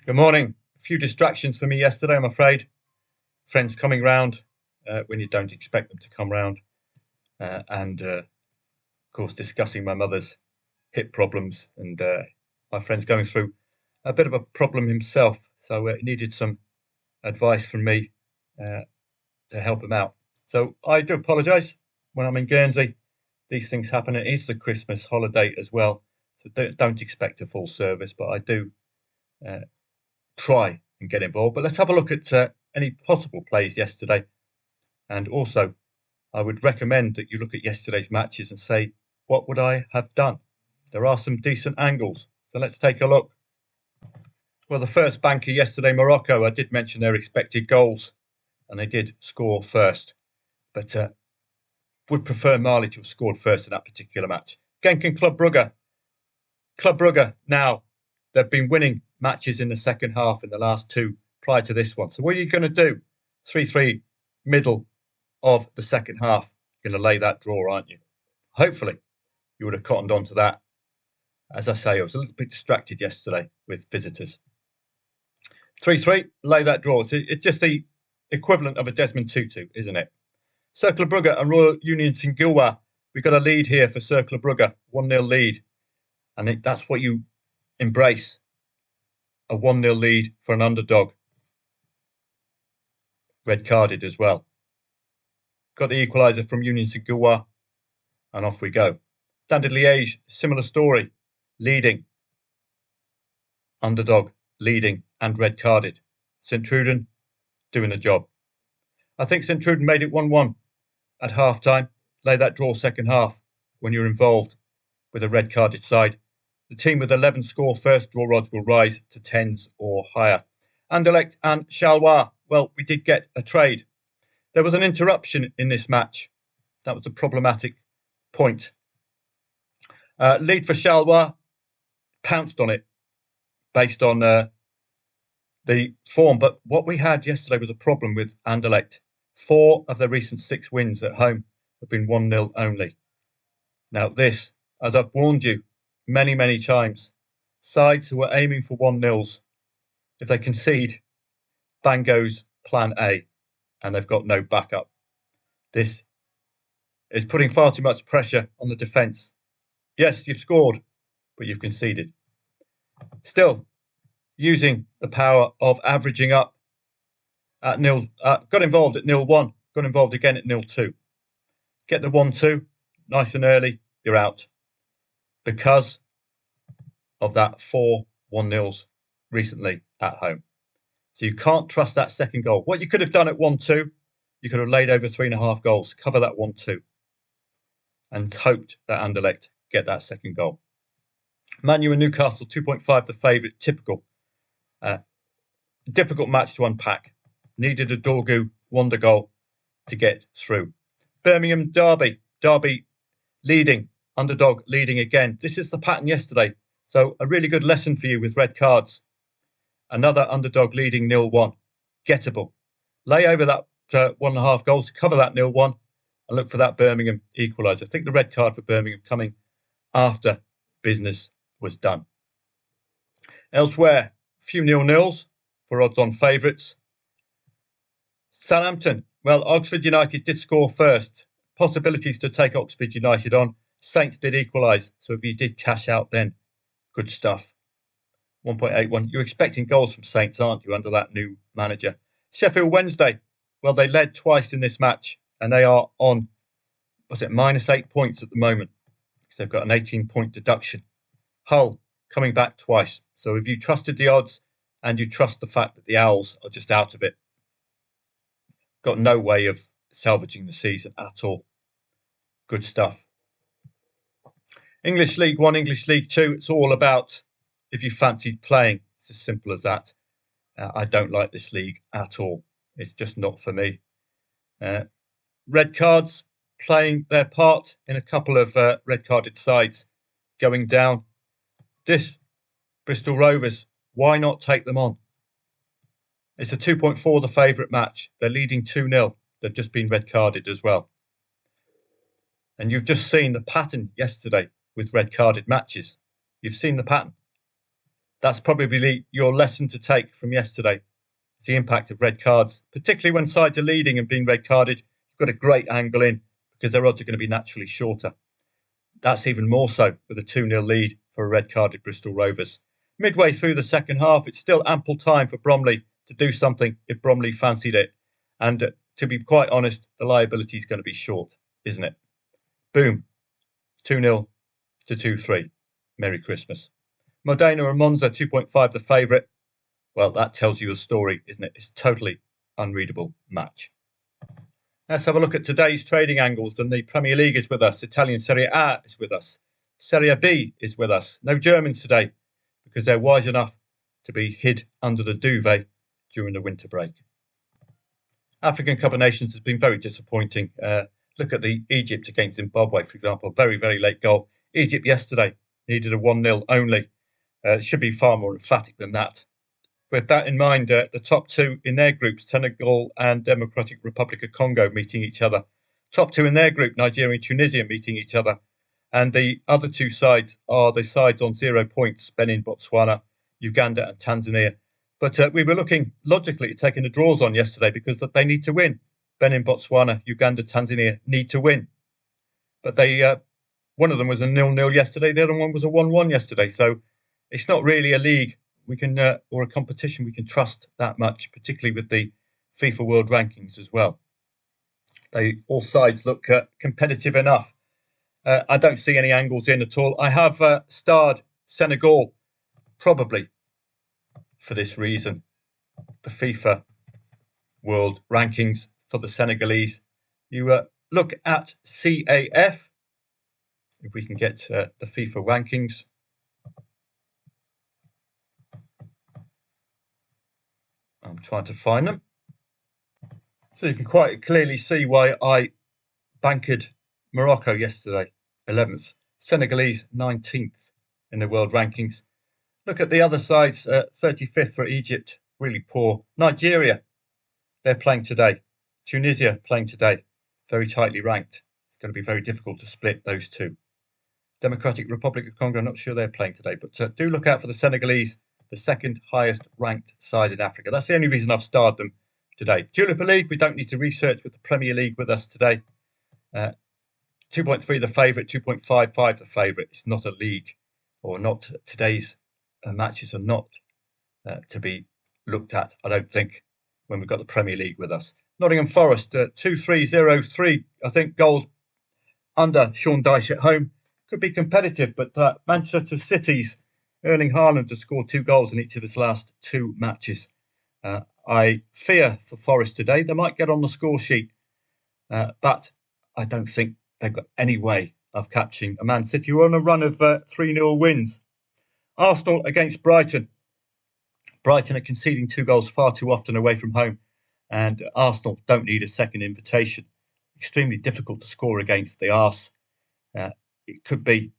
Good morning. A few distractions for me yesterday, I'm afraid. Friends coming round when you don't expect them to come round. And of course, discussing my mother's hip problems and my friend's going through a bit of a problem himself. So he needed some advice from me to help him out. So I do apologise when I'm in Guernsey. These things happen. It is the Christmas holiday as well. So don't expect a full service, but I do try and get involved. But let's have a look at any possible plays yesterday. And also, I would recommend that you look at yesterday's matches and say, what would I have done? There are some decent angles. So let's take a look. Well, the first banker yesterday, Morocco, I did mention their expected goals, and they did score first. But would prefer Mali to have scored first in that particular match. Genk and Club Brugge. Club Brugge now, they've been winning matches in the second half in the last two prior to this one. So what are you going to do? 3-3 middle of the second half. You're going to lay that draw, aren't you? Hopefully, you would have cottoned on to that. As I say, I was a little bit distracted yesterday with visitors. 3-3, lay that draw. It's just the equivalent of a Desmond Tutu, isn't it? Cercle Brugge and Royal Union Saint-Gilloise. We've got a lead here for Cercle Brugge, 1-0 lead. And that's what you embrace, a 1-0 lead for an underdog. Red carded as well. Got the equaliser from Union Saint-Gilloise, and off we go. Standard Liège, similar story, leading. Underdog, leading, and red carded. St Truden doing the job. I think St Truden made it 1-1 at half time. Lay that draw second half when you're involved with a red carded side. The team with 11 score first draw odds will rise to 10s or higher. Anderlecht and Charleroi. Well, we did get a trade. There was an interruption in this match. That was a problematic point. Lead for Charleroi, pounced on it based on the form. But what we had yesterday was a problem with Anderlecht. 4 of their recent 6 wins at home have been 1-0 only. Now this, as I've warned you many, many times, sides who are aiming for 1-0s, if they concede, bang goes plan A, and they've got no backup. This is putting far too much pressure on the defence. Yes, you've scored, but you've conceded. Still, using the power of averaging up at got involved at 0-1, got involved again at 0-2. Get the 1-2, nice and early, you're out. Because of that 4 1-0s recently at home. So you can't trust that second goal. What you could have done at 1-2, you could have laid over 3.5 goals, cover that 1-2, and hoped that Anderlecht get that second goal. Man U and Newcastle, 2.5 the favourite, typical. Difficult match to unpack. Needed a Dorgu wonder goal to get through. Birmingham Derby. Derby leading. Underdog leading again. This is the pattern yesterday. So a really good lesson for you with red cards. Another underdog leading 0-1. Gettable. Lay over that 1.5 goals, cover that 0-1, and look for that Birmingham equaliser. I think the red card for Birmingham coming after business was done. Elsewhere, a few 0-0s for odds-on favourites. Southampton. Well, Oxford United did score first. Possibilities to take Oxford United on. Saints did equalise, so if you did cash out then, good stuff. 1.81. You're expecting goals from Saints, aren't you, under that new manager? Sheffield Wednesday. Well, they led twice in this match, and they are on, -8 points at the moment, because they've got an 18-point deduction. Hull coming back twice. So if you trusted the odds and you trust the fact that the Owls are just out of it, got no way of salvaging the season at all. Good stuff. English League 1, English League 2, it's all about if you fancy playing. It's as simple as that. I don't like this league at all. It's just not for me. Red cards playing their part in a couple of red-carded sides going down. This, Bristol Rovers, why not take them on? It's a 2.4 the favourite match. They're leading 2-0. They've just been red-carded as well. And you've just seen the pattern yesterday with red-carded matches. You've seen the pattern. That's probably your lesson to take from yesterday. The impact of red cards, particularly when sides are leading and being red carded. You've got a great angle in because their odds are going to be naturally shorter. That's even more so with a 2-0 lead for a red-carded Bristol Rovers. Midway through the second half, it's still ample time for Bromley to do something if Bromley fancied it. And to be quite honest, the liability is going to be short, isn't it? Boom. 2-0 to 2-3. Merry Christmas. Modena and Monza, 2.5 the favourite. Well, that tells you a story, isn't it? It's a totally unreadable match. Let's have a look at today's trading angles. And the Premier League is with us. Italian SerieA is with us. Serie B is with us. No Germans today because they're wise enough to be hid under the duvet during the winter break. African Cup of Nations has been very disappointing. Look at the Egypt against Zimbabwe, for example. Very, very late goal. Egypt yesterday needed a 1-0 only. Should be far more emphatic than that. With that in mind, the top two in their groups, Senegal and Democratic Republic of Congo, meeting each other. Top two in their group, Nigeria and Tunisia, meeting each other. And the other two sides are the sides on 0 points, Benin, Botswana, Uganda and Tanzania. But we were looking logically at taking the draws on yesterday because they need to win. Benin, Botswana, Uganda, Tanzania need to win. But one of them was a 0-0 yesterday. The other one was a 1-1 yesterday. So it's not really a league or a competition we can trust that much, particularly with the FIFA World Rankings as well. All sides look competitive enough. I don't see any angles in at all. I have starred Senegal, probably for this reason. The FIFA World Rankings for the Senegalese. You look at CAF, if we can get the FIFA rankings. I'm trying to find them. So you can quite clearly see why I bankered Morocco yesterday, 11th. Senegalese, 19th in the world rankings. Look at the other sides, 35th for Egypt, really poor. Nigeria, they're playing today. Tunisia playing today, very tightly ranked. It's going to be very difficult to split those two. Democratic Republic of Congo, not sure they're playing today, but do look out for the Senegalese, the second highest ranked side in Africa. That's the only reason I've starred them today. Jupiler League, we don't need to research with the Premier League with us today. 2.3 the favourite, 2.55 the favourite. It's not a league, or not today's matches are not to be looked at, I don't think, when we've got the Premier League with us. Nottingham Forest, 2-3-0-3, I think, goals under Sean Dyche at home. Could be competitive, but Manchester City's Erling Haaland has scored 2 goals in each of his last 2 matches. I fear for Forest today. They might get on the score sheet, but I don't think they've got any way of catching a Man City who are on a run of 3-0 wins. Arsenal against Brighton. Brighton are conceding 2 goals far too often away from home, and Arsenal don't need a second invitation. Extremely difficult to score against the Arse. It could be.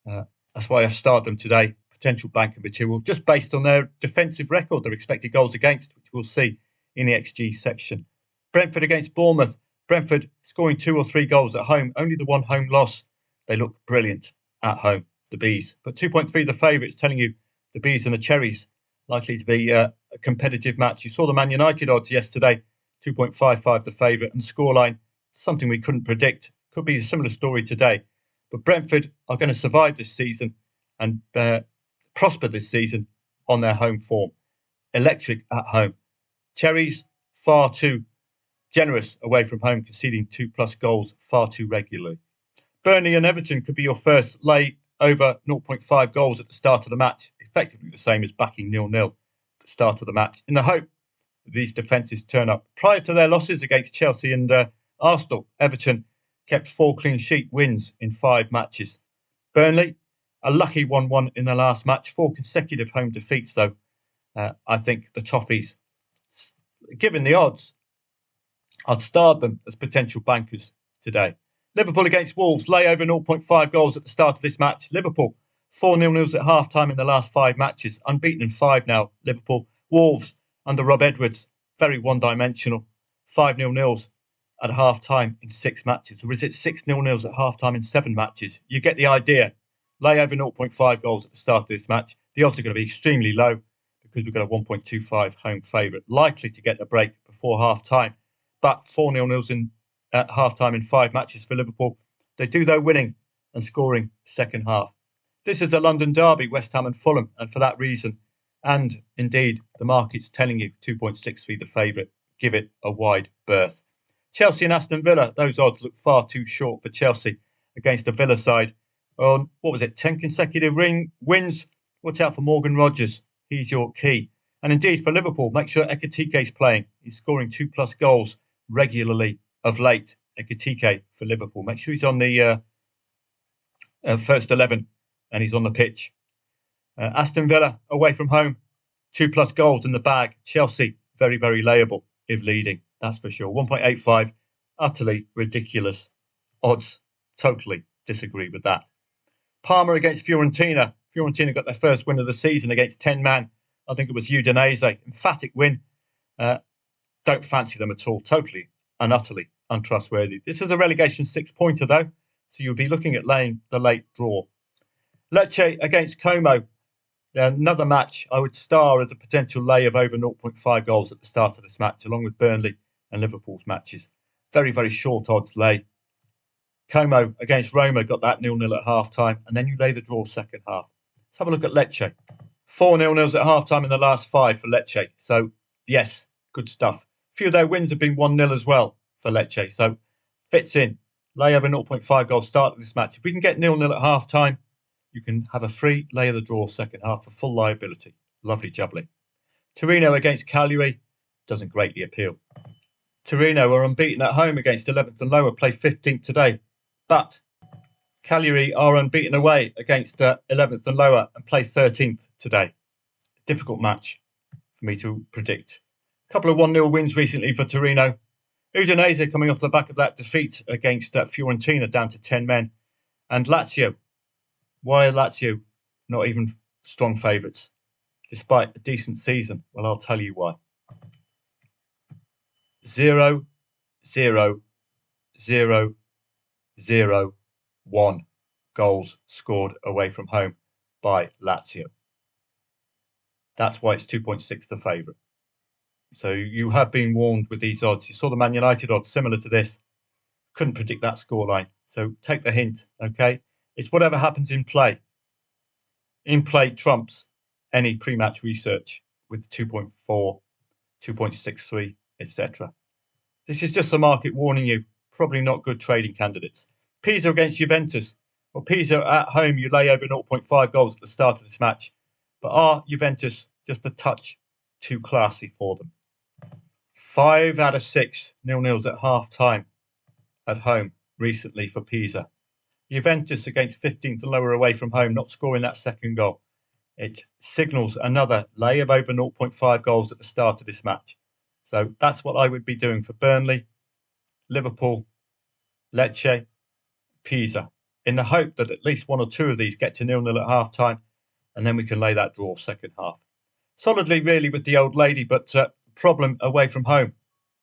That's why I've started them today. Potential banker material, just based on their defensive record, their expected goals against, which we'll see in the XG section. Brentford against Bournemouth. Brentford scoring 2 or 3 goals at home, only the 1 home loss. They look brilliant at home, the Bees. But 2.3 the favourites, telling you the Bees and the Cherries likely to be a competitive match. You saw the Man United odds yesterday, 2.55 the favourite, and the scoreline, something we couldn't predict. Could be a similar story today. But Brentford are going to survive this season and prosper this season on their home form. Electric at home. Cherries, far too generous away from home, conceding 2+ goals far too regularly. Burnley and Everton could be your first lay over 0.5 goals at the start of the match, effectively the same as backing 0-0 at the start of the match, in the hope that these defences turn up. Prior to their losses against Chelsea and Arsenal, Everton kept 4 clean sheet wins in 5 matches. Burnley, a lucky 1-1 in the last match, 4 consecutive home defeats though. I think the Toffees, given the odds, I'd start them as potential bankers today. Liverpool against Wolves, lay over 0.5 goals at the start of this match. Liverpool, 4 0-0s at half-time in the last 5 matches. Unbeaten in 5 now, Liverpool. Wolves, under Rob Edwards, very one-dimensional. 5 0-0s at half-time in 6 matches. Or is it 6 0-0s at half-time in 7 matches? You get the idea. Lay over 0.5 goals at the start of this match. The odds are going to be extremely low because we've got a 1.25 home favourite, likely to get a break before half-time. But 4-0 nils in at half-time in 5 matches for Liverpool. They do, though, winning and scoring second half. This is a London derby, West Ham and Fulham, and for that reason, and indeed the market's telling you 2.63 the favourite, give it a wide berth. Chelsea and Aston Villa, those odds look far too short for Chelsea against a Villa side on, 10 consecutive wins. Watch out for Morgan Rogers. He's your key. And indeed, for Liverpool, make sure Ekitike is playing. He's scoring 2+ goals regularly of late. Ekitike for Liverpool. Make sure he's on the first 11 and he's on the pitch. Aston Villa, away from home, 2+ goals in the bag. Chelsea, very, very layable if leading. That's for sure. 1.85, utterly ridiculous odds. Totally disagree with that. Parma against Fiorentina. Fiorentina got their first win of the season against 10 man. I think it was Udinese. Emphatic win. Don't fancy them at all. Totally and utterly untrustworthy. This is a relegation 6-pointer, though, so you'll be looking at laying the late draw. Lecce against Como. Another match I would star as a potential lay of over 0.5 goals at the start of this match, along with Burnley and Liverpool's matches. Very, very short odds lay. Como against Roma got that 0-0 at half-time, and then you lay the draw second half. Let's have a look at Lecce. 4-0 nils at half-time in the last 5 for Lecce. So, yes, good stuff. A few of their wins have been 1-0 as well for Lecce. So, fits in. Lay over 0.5 goals start of this match. If we can get 0-0 at half-time, you can have a free lay of the draw second half for full liability. Lovely jubbly. Torino against Cagliari doesn't greatly appeal. Torino are unbeaten at home against 11th and lower, play 15th today. But Cagliari are unbeaten away against 11th and lower and play 13th today. Difficult match for me to predict. A couple of 1-0 wins recently for Torino. Udinese coming off the back of that defeat against Fiorentina down to 10 men. And Lazio. Why are Lazio not even strong favourites, despite a decent season? Well, I'll tell you why. 0, 0, 0, 0, 1 goals scored away from home by Lazio. That's why it's 2.6 the favourite. So you have been warned with these odds. You saw the Man United odds similar to this. Couldn't predict that scoreline. So take the hint, okay? It's whatever happens in play. In play trumps any pre-match research with 2.4, 2.63, etc. This is just the market warning you. Probably not good trading candidates. Pisa against Juventus. Well, Pisa at home, you lay over 0.5 goals at the start of this match. But are Juventus just a touch too classy for them? 5 out of 6 0-0s at half-time at home recently for Pisa. Juventus against 15th and lower away from home, not scoring that second goal. It signals another lay of over 0.5 goals at the start of this match. So that's what I would be doing for Burnley, Liverpool, Lecce, Pisa, in the hope that at least 1 or 2 of these get to 0-0 at half-time, and then we can lay that draw second half. Solidly, really, with the old lady, but problem away from home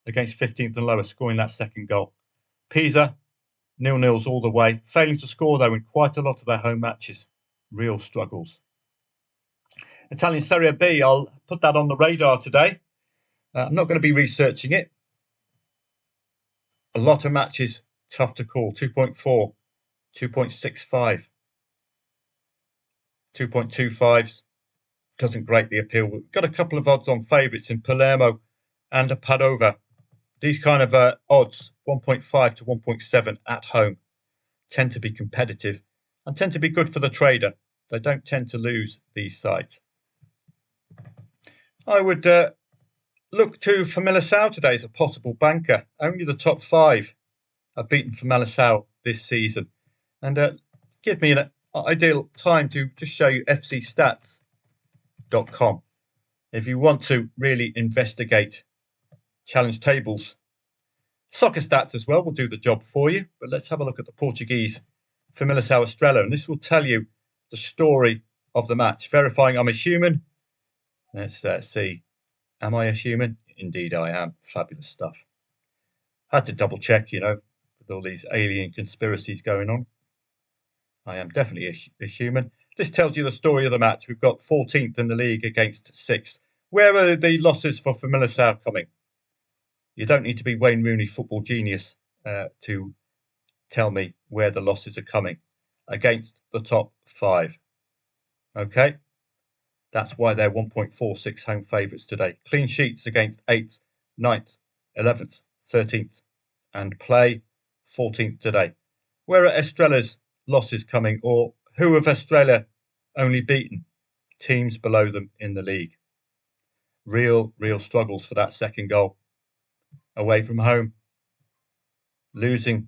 against 15th and lower, scoring that second goal. Pisa, 0-0s all the way, failing to score, though, in quite a lot of their home matches. Real struggles. Italian Serie B, I'll put that on the radar today. I'm not going to be researching it. A lot of matches, tough to call. 2.4, 2.65, 2.25s doesn't greatly appeal. We've got a couple of odds on favourites in Palermo and a Padova. These kind of odds, 1.5 to 1.7 at home, tend to be competitive and tend to be good for the trader. They don't tend to lose these sides. I would look to Famalicão today as a possible banker. Only the top 5 have beaten Famalicão this season. And give me an ideal time to just show you fcstats.com. If you want to really investigate challenge tables, soccer stats as well will do the job for you. But let's have a look at the Portuguese Famalicão Estrela. And this will tell you the story of the match. Verifying I'm a human. Let's see. Am I a human? Indeed I am. Fabulous stuff. Had to double check, with all these alien conspiracies going on. I am definitely a human. This tells you the story of the match. We've got 14th in the league against 6th. Where are the losses for Familiar South coming? You don't need to be Wayne Rooney, football genius, to tell me where the losses are coming. Against the top 5. Okay? That's why they're 1.46 home favourites today. Clean sheets against 8th, 9th, 11th, 13th. And play 14th today. Where are Estrella's losses coming? Or who have Estrella only beaten? Teams below them in the league. Real struggles for that second goal. Away from home. Losing.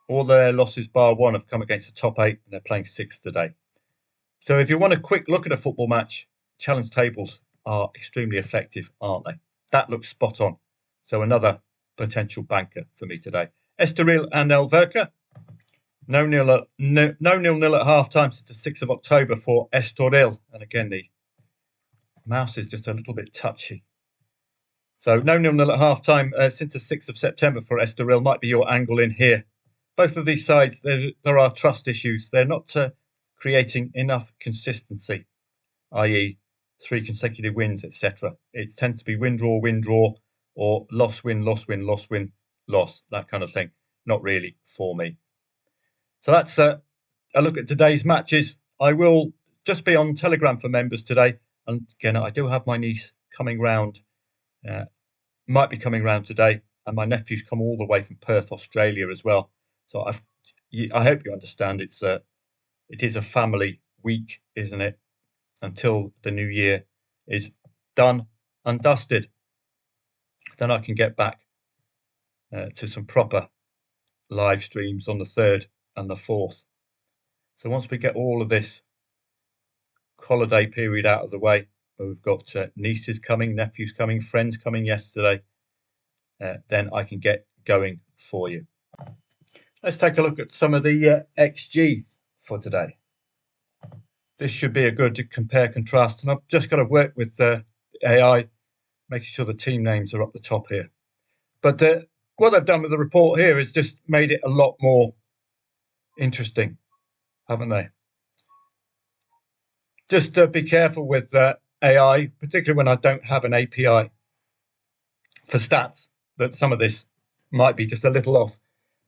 All their losses bar one have come against the top 8 and they're playing 6th today. So if you want a quick look at a football match, challenge tables are extremely effective, aren't they? That looks spot on. So another potential banker for me today. Estoril and Elverca. No nil at half time since the 6th of October for Estoril. And again, the mouse is just a little bit touchy. So no nil at half time since the 6th of September for Estoril might be your angle in here. Both of these sides, there are trust issues. They're not creating enough consistency, i.e. 3 consecutive wins, etc. It tends to be win, draw, or loss, win, loss, that kind of thing. Not really for me. So that's a look at today's matches. I will just be on Telegram for members today. And again, I do have my niece coming round, might be coming round today. And my nephew's come all the way from Perth, Australia as well. So I hope you understand it is a family week, isn't it? Until the new year is done and dusted. Then I can get back to some proper live streams on the 3rd and the 4th. So once we get all of this holiday period out of the way, we've got nieces coming, nephews coming, friends coming yesterday, then I can get going for you. Let's take a look at some of the XG for today. This should be a good compare contrast, and I've just got to work with AI, making sure the team names are up the top here. But what they've done with the report here is just made it a lot more interesting, haven't they? Just be careful with AI, particularly when I don't have an API for stats, that some of this might be just a little off.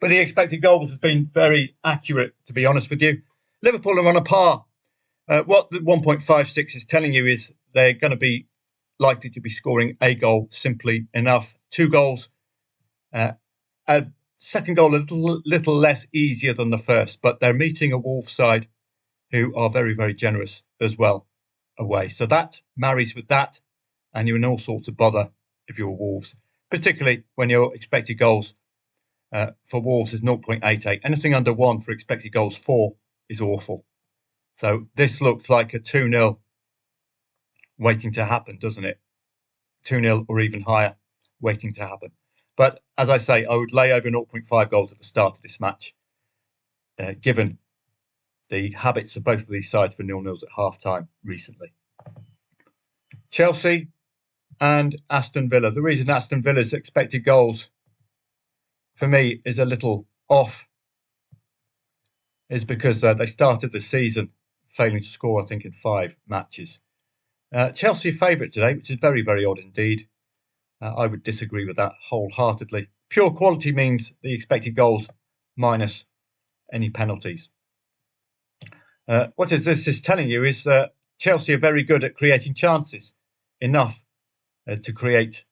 But the expected goals has been very accurate, to be honest with you. Liverpool are on a par. What the 1.56 is telling you is they're going to be likely to be scoring a goal simply enough. 2 goals. A second goal a little less easier than the first, but they're meeting a Wolves side who are very, very generous as well away. So that marries with that, and you're in all sorts of bother if you're Wolves, particularly when your expected goals for Wolves is 0.88. Anything under 1 for expected goals 4 is awful. So this looks like a 2-0 waiting to happen, doesn't it? 2-0 or even higher waiting to happen. But as I say, I would lay over 0.5 goals at the start of this match, given the habits of both of these sides for 0-0s at half-time recently. Chelsea and Aston Villa. The reason Aston Villa's expected goals for me is a little off is because they started the season failing to score, I think, in 5 matches. Chelsea favourite today, which is very, very odd indeed. I would disagree with that wholeheartedly. Pure quality means the expected goals minus any penalties. What this is telling you is Chelsea are very good at creating chances, enough to create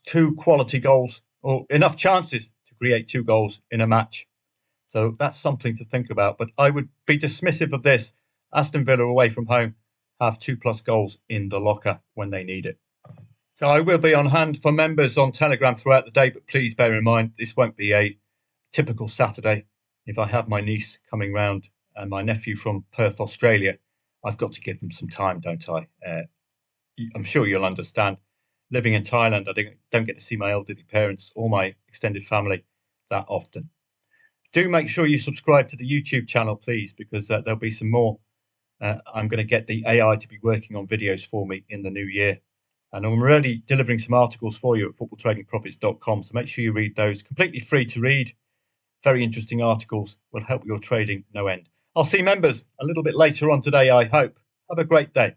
2 quality goals, or enough chances to create 2 goals in a match. So that's something to think about. But I would be dismissive of this. Aston Villa away from home have 2+ goals in the locker when they need it. So I will be on hand for members on Telegram throughout the day, but please bear in mind this won't be a typical Saturday. If I have my niece coming round and my nephew from Perth, Australia, I've got to give them some time, don't I? I'm sure you'll understand. Living in Thailand, I don't get to see my elderly parents or my extended family that often. Do make sure you subscribe to the YouTube channel, please, because there'll be some more. I'm going to get the AI to be working on videos for me in the new year. And I'm already delivering some articles for you at FootballTradingProfits.com. So make sure you read those. Completely free to read. Very interesting articles. Will help your trading no end. I'll see members a little bit later on today, I hope. Have a great day.